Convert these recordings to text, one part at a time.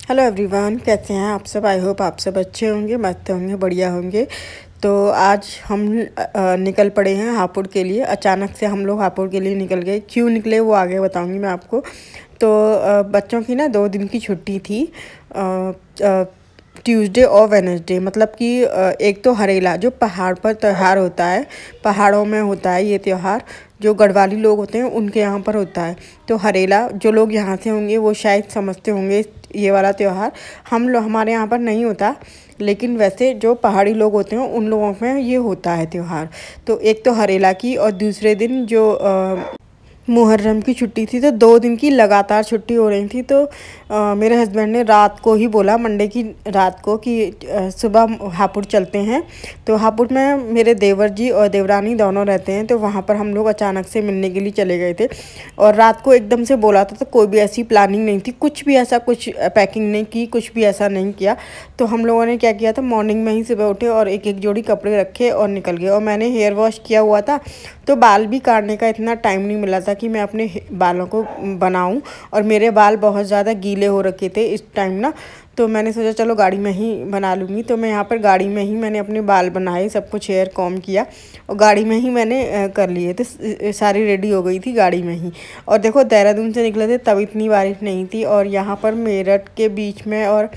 Hello everyone, कैसे हैं आप सब। आई होप आप सब अच्छे होंगे, मस्त होंगे, बढ़िया होंगे। तो आज हम निकल पड़े हैं हापुड़ के लिए। अचानक से हम लोग हापुड़ के लिए निकल गए। क्यों निकले वो आगे बताऊंगी मैं आपको। तो बच्चों की ना 2 दिन की छुट्टी थी। ट्यूसडे और वेडनेसडे, मतलब कि एक तो हरेला जो पहाड़ पर त्यौहार होता है, पहाड़ों में होता है ये त्यौहार। जो गढ़वाली लोग होते हैं उनके यहाँ पर होता है। तो हरेला जो लोग यहाँ से होंगे वो शायद समझते होंगे ये वाला त्यौहार। हमारे यहाँ पर नहीं होता, लेकिन वैसे जो पहाड़ी लोग होते हैं उन लोगों में ये होता है त्यौहार। तो एक तो हरेला की, और दूसरे दिन जो मुहर्रम की छुट्टी थी। तो 2 दिन की लगातार छुट्टी हो रही थी। तो मेरे हस्बैंड ने रात को ही बोला, मंडे की रात को, कि सुबह हापुड़ चलते हैं। तो हापुड़ में मेरे देवर जी और देवरानी दोनों रहते हैं। तो वहाँ पर हम लोग अचानक से मिलने के लिए चले गए थे। और रात को एकदम से बोला था, तो कोई भी ऐसी प्लानिंग नहीं थी, कुछ भी ऐसा, कुछ पैकिंग नहीं की, कुछ भी ऐसा नहीं किया। तो हम लोगों ने क्या किया था, मॉर्निंग में ही सुबह उठे और एक एक जोड़ी कपड़े रखे और निकल गए। और मैंने हेयर वॉश किया हुआ था, तो बाल भी काटने का इतना टाइम नहीं मिला था कि मैं अपने बालों को बनाऊं। और मेरे बाल बहुत ज़्यादा गीले हो रखे थे इस टाइम ना। तो मैंने सोचा चलो गाड़ी में ही बना लूँगी। तो मैं यहाँ पर गाड़ी में ही मैंने अपने बाल बनाए, सब कुछ हेयर कॉम किया और गाड़ी में ही मैंने कर लिए। तो सारी रेडी हो गई थी गाड़ी में ही। और देखो, देहरादून से निकले थे तब इतनी बारिश नहीं थी, और यहाँ पर मेरठ के बीच में और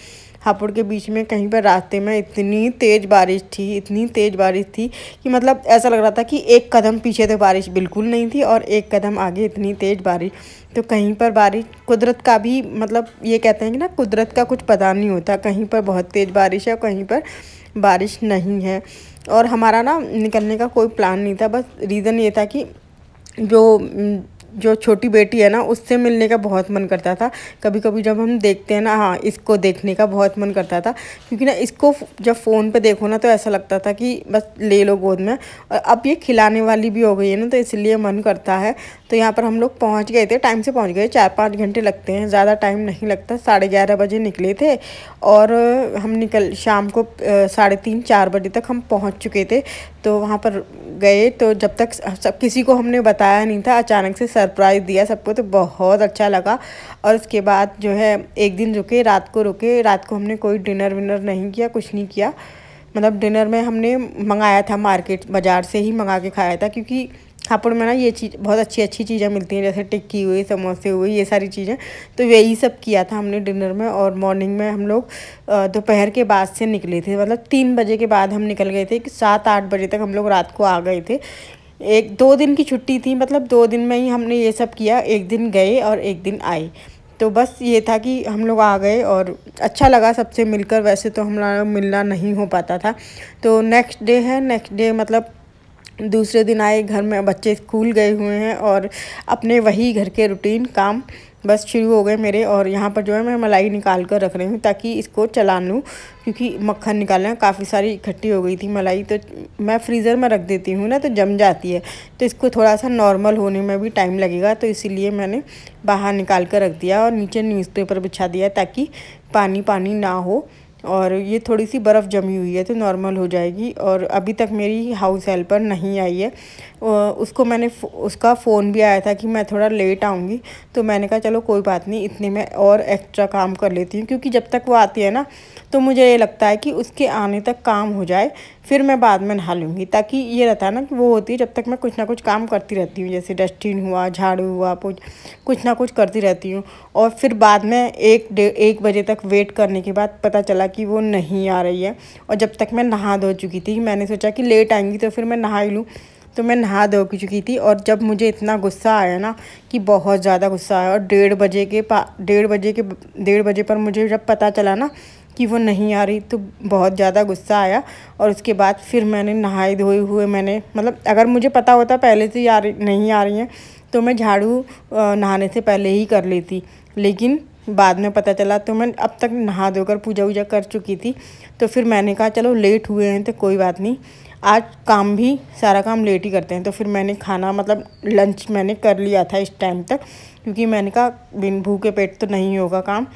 हापुड़ के बीच में कहीं पर रास्ते में इतनी तेज़ बारिश थी, इतनी तेज़ बारिश थी कि मतलब ऐसा लग रहा था कि एक कदम पीछे तो बारिश बिल्कुल नहीं थी और एक कदम आगे इतनी तेज़ बारिश। तो कहीं पर बारिश, कुदरत का भी, मतलब ये कहते हैं कि ना, कुदरत का कुछ पता नहीं होता। कहीं पर बहुत तेज़ बारिश है, कहीं पर बारिश नहीं है। और हमारा ना निकलने का कोई प्लान नहीं था, बस रीज़न ये था कि जो छोटी बेटी है ना, उससे मिलने का बहुत मन करता था। कभी कभी जब हम देखते हैं ना, हाँ, इसको देखने का बहुत मन करता था। क्योंकि ना इसको जब फ़ोन पे देखो ना तो ऐसा लगता था कि बस ले लो गोद में। और अब ये खिलाने वाली भी हो गई है ना, तो इसलिए मन करता है। तो यहाँ पर हम लोग पहुँच गए थे, टाइम से पहुँच गए। 4-5 घंटे लगते हैं, ज़्यादा टाइम नहीं लगता। 11:30 बजे निकले थे और हम शाम को 3:30-4 बजे तक हम पहुँच चुके थे। तो वहाँ पर गए, तो जब तक सब किसी को हमने बताया नहीं था, अचानक से सरप्राइज़ दिया सबको, तो बहुत अच्छा लगा। और उसके बाद जो है एक दिन रुके, रात को हमने कोई डिनर विनर नहीं किया, कुछ नहीं किया। मतलब डिनर में हमने मंगाया था, मार्केट बाज़ार से ही मंगा के खाया था। क्योंकि हापुड़ में ना ये चीज़, बहुत अच्छी अच्छी चीज़ें मिलती हैं, जैसे टिक्की हुई, समोसे हुए, ये सारी चीज़ें। तो यही सब किया था हमने डिनर में। और मॉर्निंग में हम लोग दोपहर के बाद से निकले थे, मतलब 3 बजे के बाद हम निकल गए थे कि 7-8 बजे तक हम लोग रात को आ गए थे। 1-2 दिन की छुट्टी थी, मतलब 2 दिन में ही हमने ये सब किया। एक दिन गए और एक दिन आए। तो बस ये था कि हम लोग आ गए और अच्छा लगा सबसे मिलकर। वैसे तो हमारा मिलना नहीं हो पाता था। तो नेक्स्ट डे मतलब दूसरे दिन आए, घर में बच्चे स्कूल गए हुए हैं और अपने वही घर के रूटीन काम बस शुरू हो गए मेरे। और यहाँ पर जो है मैं मलाई निकाल कर रख रही हूँ ताकि इसको चला लूँ, क्योंकि मक्खन निकालना, काफ़ी सारी इकट्ठी हो गई थी मलाई। तो मैं फ्रीज़र में रख देती हूँ ना, तो जम जाती है। तो इसको थोड़ा सा नॉर्मल होने में भी टाइम लगेगा, तो इसीलिए मैंने बाहर निकाल कर रख दिया और नीचे न्यूज़पेपर बिछा दिया ताकि पानी पानी ना हो। और ये थोड़ी सी बर्फ़ जमी हुई है तो नॉर्मल हो जाएगी। और अभी तक मेरी हाउस हेल्पर नहीं आई है। उसको उसका फ़ोन भी आया था कि मैं थोड़ा लेट आऊँगी। तो मैंने कहा चलो कोई बात नहीं, इतने में और एक्स्ट्रा काम कर लेती हूँ। क्योंकि जब तक वो आती है ना, तो मुझे ये लगता है कि उसके आने तक काम हो जाए, फिर मैं बाद में नहा लूँगी। ताकि ये रहता है ना कि वो होती है, जब तक मैं कुछ ना कुछ काम करती रहती हूँ, जैसे डस्टिंग हुआ, झाड़ू हुआ, कुछ ना कुछ करती रहती हूँ। और फिर बाद में 1 बजे तक वेट करने के बाद पता चला कि वो नहीं आ रही है। और जब तक मैं नहा धो चुकी थी, मैंने सोचा कि लेट आएंगी तो फिर मैं नहा ही लूँ। तो मैं नहा धो चुकी थी। और जब मुझे इतना गुस्सा आया ना, कि बहुत ज़्यादा गुस्सा आया, और 1:30 बजे पर मुझे जब पता चला ना कि वो नहीं आ रही, तो बहुत ज़्यादा गुस्सा आया। और उसके बाद फिर मैंने नहाए धोए हुए, मैंने मतलब अगर मुझे पता होता पहले से नहीं आ रही हैं, तो मैं झाड़ू नहाने से पहले ही कर लेती। लेकिन बाद में पता चला, तो मैं अब तक नहा धोकर पूजा वूजा कर चुकी थी। तो फिर मैंने कहा चलो लेट हुए हैं तो कोई बात नहीं, आज सारा काम लेट ही करते हैं। तो फिर मैंने खाना, मतलब लंच मैंने कर लिया था इस टाइम तक, क्योंकि मैंने कहा बिन भूखे पेट तो नहीं होगा काम।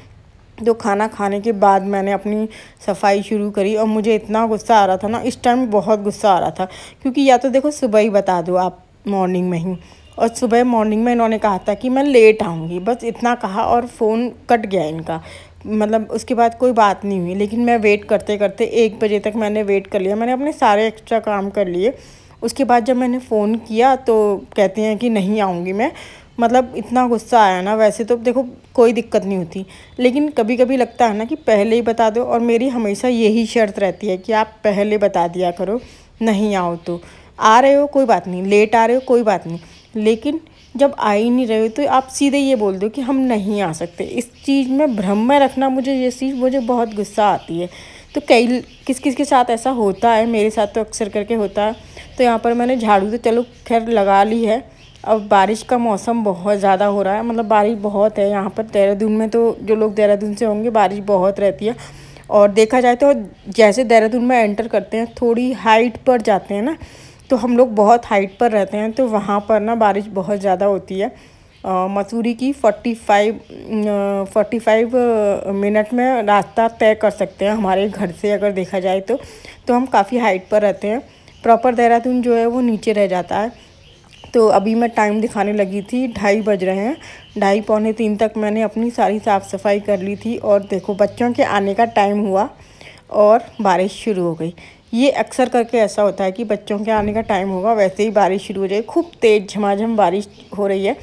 तो खाना खाने के बाद मैंने अपनी सफाई शुरू करी। और मुझे इतना गुस्सा आ रहा था ना, इस टाइम बहुत गुस्सा आ रहा था। क्योंकि या तो देखो सुबह ही बता दो आप, मॉर्निंग में ही, और सुबह मॉर्निंग में इन्होंने कहा था कि मैं लेट आऊँगी, बस इतना कहा और फ़ोन कट गया इनका। मतलब उसके बाद कोई बात नहीं हुई। लेकिन मैं वेट करते करते 1 बजे तक मैंने वेट कर लिया, मैंने अपने सारे एक्स्ट्रा काम कर लिए। उसके बाद जब मैंने फ़ोन किया तो कहते हैं कि नहीं आऊँगी मैं। मतलब इतना गुस्सा आया ना। वैसे तो देखो कोई दिक्कत नहीं होती, लेकिन कभी कभी लगता है ना कि पहले ही बता दो। और मेरी हमेशा यही शर्त रहती है कि आप पहले बता दिया करो, नहीं आओ तो। आ रहे हो कोई बात नहीं, लेट आ रहे हो कोई बात नहीं, लेकिन जब आ ही नहीं रहे हो तो आप सीधे ये बोल दो कि हम नहीं आ सकते। इस चीज़ में भ्रम में रखना, मुझे ये चीज़ मुझे बहुत गुस्सा आती है। तो कई किस किस के साथ ऐसा होता है, मेरे साथ तो अक्सर करके होता है। तो यहाँ पर मैंने झाड़ू तो चलो खैर लगा ली है। अब बारिश का मौसम बहुत ज़्यादा हो रहा है, मतलब बारिश बहुत है यहाँ पर देहरादून में। तो जो लोग देहरादून से होंगे, बारिश बहुत रहती है। और देखा जाए तो जैसे देहरादून में एंटर करते हैं, थोड़ी हाइट पर जाते हैं ना, तो हम लोग बहुत हाइट पर रहते हैं, तो वहाँ पर ना बारिश बहुत ज़्यादा होती है। मसूरी की 45 मिनट में रास्ता तय कर सकते हैं हमारे घर से, अगर देखा जाए तो हम काफ़ी हाइट पर रहते हैं। प्रॉपर देहरादून जो है वो नीचे रह जाता है। तो अभी मैं टाइम दिखाने लगी थी, 2:30 बज रहे हैं। 2:30 पौने 3 तक मैंने अपनी सारी साफ़ सफाई कर ली थी। और देखो बच्चों के आने का टाइम हुआ और बारिश शुरू हो गई। ये अक्सर करके ऐसा होता है कि बच्चों के आने का टाइम होगा, वैसे ही बारिश शुरू हो जाए। खूब तेज़ झमाझम बारिश हो रही है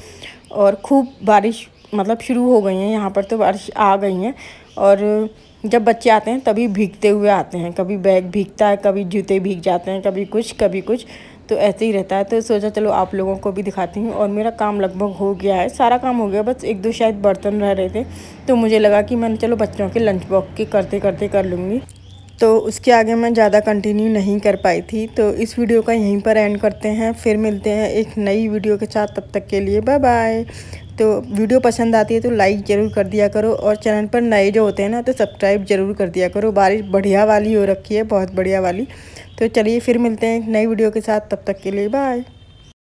और खूब बारिश मतलब शुरू हो गई है यहाँ पर, तो बारिश आ गई है। और जब बच्चे आते हैं तभी भीगते हुए आते हैं, कभी बैग भीगता है, कभी जूते भीग जाते हैं, कभी कुछ, तो ऐसे ही रहता है। तो सोचा चलो आप लोगों को भी दिखाती हूँ। और मेरा काम लगभग हो गया है, सारा काम हो गया, बस 1-2 शायद बर्तन रह रहे थे। तो मुझे लगा कि मैंने चलो बच्चों के लंच बॉक्स के करते करते कर लूँगी। तो उसके आगे मैं ज़्यादा कंटिन्यू नहीं कर पाई थी। तो इस वीडियो का यहीं पर एंड करते हैं, फिर मिलते हैं एक नई वीडियो के साथ। तब तक के लिए बाय बाय। तो वीडियो पसंद आती है तो लाइक ज़रूर कर दिया करो, और चैनल पर नए जो होते हैं ना तो सब्सक्राइब ज़रूर कर दिया करो। बारिश बढ़िया वाली हो रखी है, बहुत बढ़िया वाली। तो चलिए फिर मिलते हैं एक नई वीडियो के साथ, तब तक के लिए बाय।